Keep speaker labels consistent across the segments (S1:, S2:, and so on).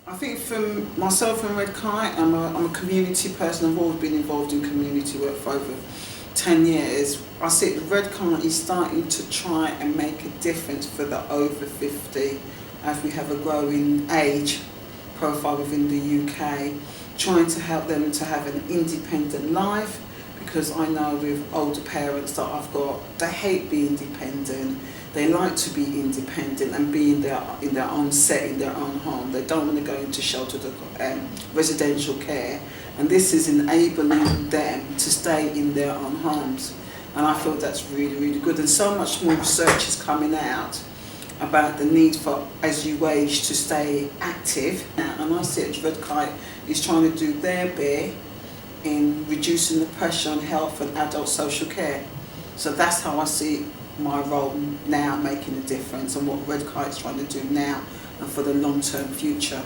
S1: I think for myself and Red Kite, I'm a community person. I've always been involved in community work for over 10 years. I see Red Kite is starting to try and make a difference for the over 50 as we have a growing age profile within the UK, trying to help them to have an independent life, because I know with older parents that I've got, they hate being dependent. They like to be independent and be in their own setting, their own home. They don't want to go into sheltered residential care, and this is enabling them to stay in their own homes. And I feel that's really, really good. And so much more research is coming out about the need for, as you age, to stay active. And I see it, Red Kite is trying to do their bit in reducing the pressure on health and adult social care. So that's how I see my role now making a difference, and what Red Kite is trying to do now and for the long-term future.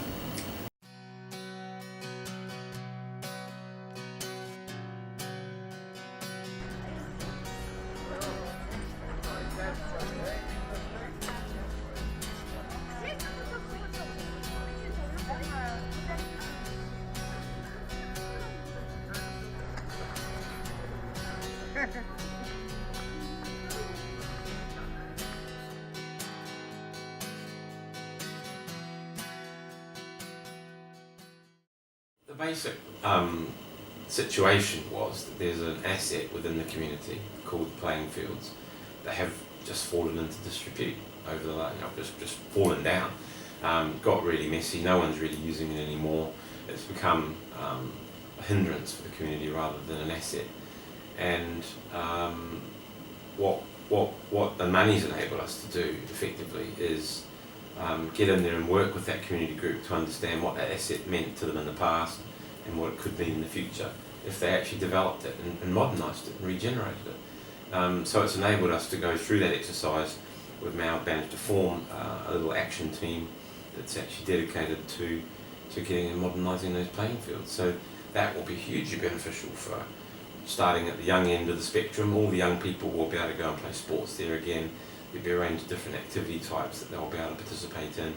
S2: The basic situation was that there's an asset within the community called playing fields that have just fallen into disrepute over the just fallen down. Got really messy. No one's really using it anymore. It's become a hindrance for the community rather than an asset. And what the money's enabled us to do effectively is get in there and work with that community group to understand what that asset meant to them in the past and what it could mean in the future if they actually developed it and modernised it and regenerated it. So it's enabled us to go through that exercise. We've now managed to form a little action team that's actually dedicated to getting and modernising those playing fields. So that will be hugely beneficial for starting at the young end of the spectrum. All the young people will be able to go and play sports there again. There'll be a range of different activity types that they'll be able to participate in.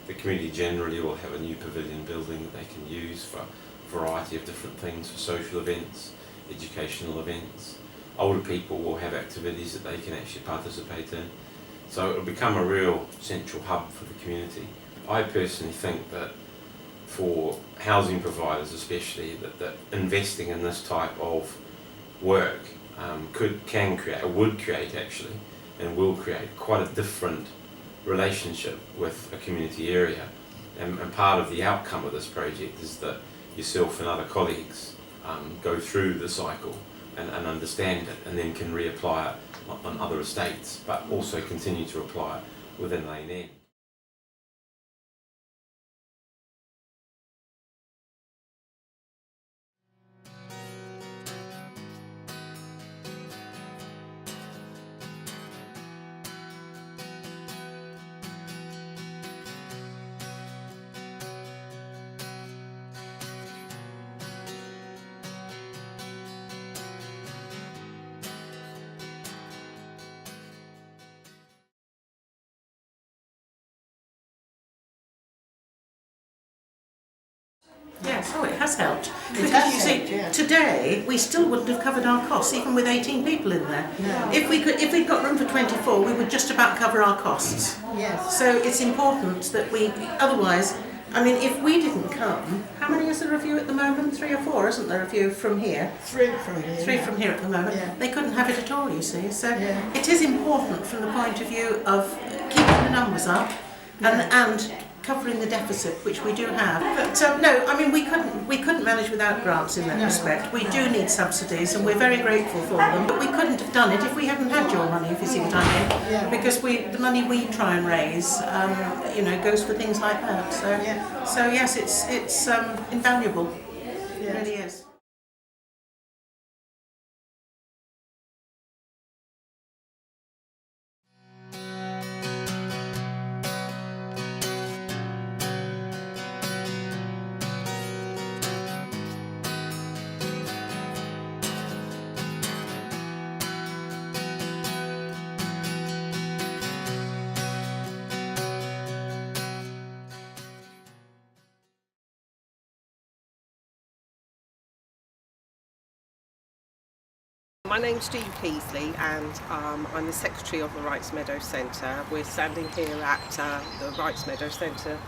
S2: The community generally will have a new pavilion building that they can use for a variety of different things, for social events, educational events. Older people will have activities that they can actually participate in. So it'll become a real central hub for the community. I personally think that for housing providers especially, that investing in this type of work can create, or would create actually, and will create quite a different relationship with a community area. And part of the outcome of this project is that yourself and other colleagues go through the cycle and understand it, and then can reapply it on other estates, but also continue to apply it within Lane End.
S3: Yes, oh, it has helped. Because you see, today we still wouldn't have covered our costs, even with 18 people in there.
S4: No.
S3: If we'd got room for 24, we would just about cover our costs.
S4: Yes.
S3: So it's important that otherwise, I mean, if we didn't come, how many is there of you at the moment? 3 or 4, isn't there, of you from here?
S4: 3 from here.
S3: 3 from here at the moment.
S4: Yeah.
S3: They couldn't have it at all, you see. So
S4: Yeah.
S3: it is important from the point of view of keeping the numbers up and covering the deficit, which we do have. But no, I mean, we couldn't manage without grants in that respect. We do need subsidies, and we're very grateful for them. But we couldn't have done it if we hadn't had your money, if you see what I mean.
S4: Yeah.
S3: Because the money we try and raise, goes for things like that. So yes, it's invaluable. It really is.
S4: My name's Jean Peasley and I'm the Secretary of the Wrights Meadow Centre. We're standing here at the Wrights Meadow Centre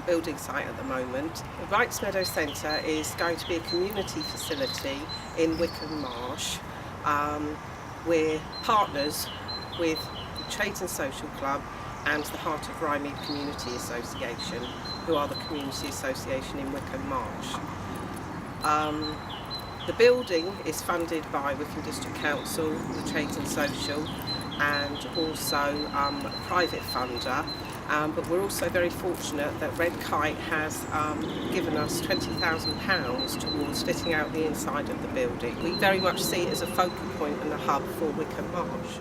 S4: building site at the moment. The Wrights Meadow Centre is going to be a community facility in Wickham Marsh. We're partners with the Trades and Social Club and the Heart of Rymead Community Association, who are the community association in Wickham Marsh. The building is funded by Wickham District Council, the Trades and Social, and also a private funder. But we're also very fortunate that Red Kite has given us £20,000 towards fitting out the inside of the building. We very much see it as a focal point and a hub for Wickham Marsh.